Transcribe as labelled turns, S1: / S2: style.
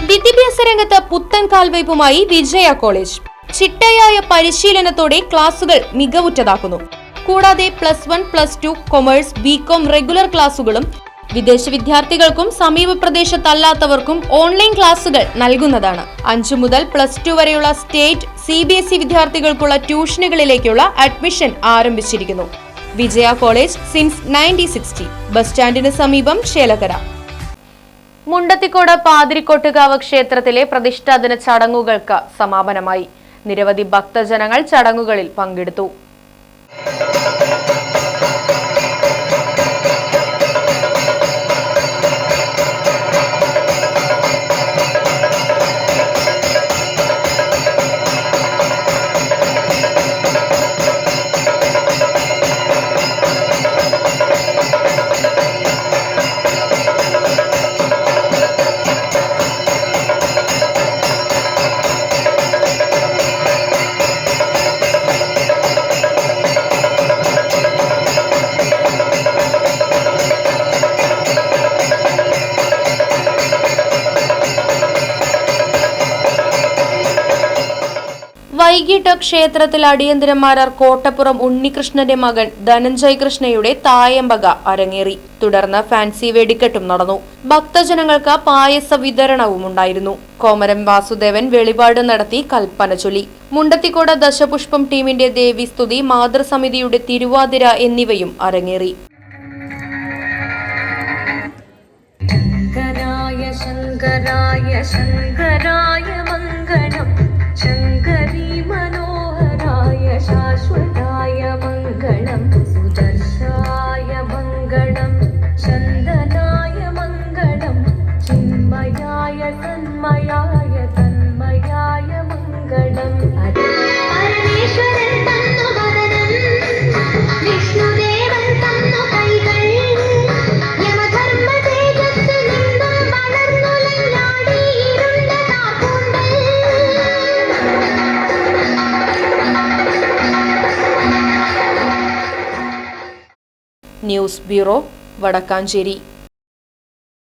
S1: വിദ്യാഭ്യാസ രംഗത്ത് പുത്തൻ കാൽവയ്പുമായി വിജയ കോളേജ്. ചിട്ടയായ പരിശീലനത്തോടെ ക്ലാസുകൾ മികവുറ്റതാക്കുന്നു. കൂടാതെ +1, +2, കൊമേഴ്സ്, ബികോം റെഗുലർ ക്ലാസുകളും വിദേശ വിദ്യാർത്ഥികൾക്കും സമീപ പ്രദേശത്തല്ലാത്തവർക്കും ഓൺലൈൻ ക്ലാസുകൾ നൽകുന്നതാണ്. 5 മുതൽ +2 വരെയുള്ള സ്റ്റേറ്റ് CBSE വിദ്യാർത്ഥികൾക്കുള്ള ട്യൂഷനുകളിലേക്കുള്ള അഡ്മിഷൻ ആരംഭിച്ചിരിക്കുന്നു. വിജയ കോളേജ് സിൻസ് 1960. ബസ് സ്റ്റാൻഡിന് സമീപം ചേലക്കര. മുണ്ടത്തിക്കോട് പാതിരിക്കോട്ടുകാവ് ക്ഷേത്രത്തിലെ പ്രതിഷ്ഠാദിന ചടങ്ങുകൾക്ക് സമാപനമായി. നിരവധി ഭക്തജനങ്ങൾ ചടങ്ങുകളിൽ പങ്കെടുത്തു. വൈകിട്ട് ക്ഷേത്രത്തിൽ അടിയന്തരമാരാർ കോട്ടപ്പുറം ഉണ്ണികൃഷ്ണന്റെ മകൻ ധനഞ്ജയ് കൃഷ്ണയുടെ തായമ്പക അരങ്ങേറി. തുടർന്ന് ഫാൻസി വെടിക്കെട്ടും നടന്നു. ഭക്തജനങ്ങൾക്ക് പായസ വിതരണവും ഉണ്ടായിരുന്നു. കോമരം വാസുദേവൻ വെളിപാട് നടത്തി കൽപ്പന ചൊല്ലി. മുണ്ടത്തിക്കോട് ദശപുഷ്പം ടീമിന്റെ ദേവീസ്തുതി, മാതൃസമിതിയുടെ തിരുവാതിര എന്നിവയും അരങ്ങേറി. ശങ്കരായ ശങ്കരായ മംഗളം, ശങ്കരീ മനോഹരായ ശാശ്വതായ മംഗളം, സുദർശായ മംഗളം, ചന്ദനായ മംഗളം, ചിന്മയായ തന്മയായ തന്മയായ മംഗളം. പരമേശ്വരൻ തന്നു വദനം, വിഷ്ണുദേവൻ തന്നു കൈകൾ, യമധർമ്മ തേജസ് നിന്നും വളർന്നുലഞ്ഞാടി ഇരുണ്ട താപൂണ്ടൽ. News bureau, Vadakkanchery.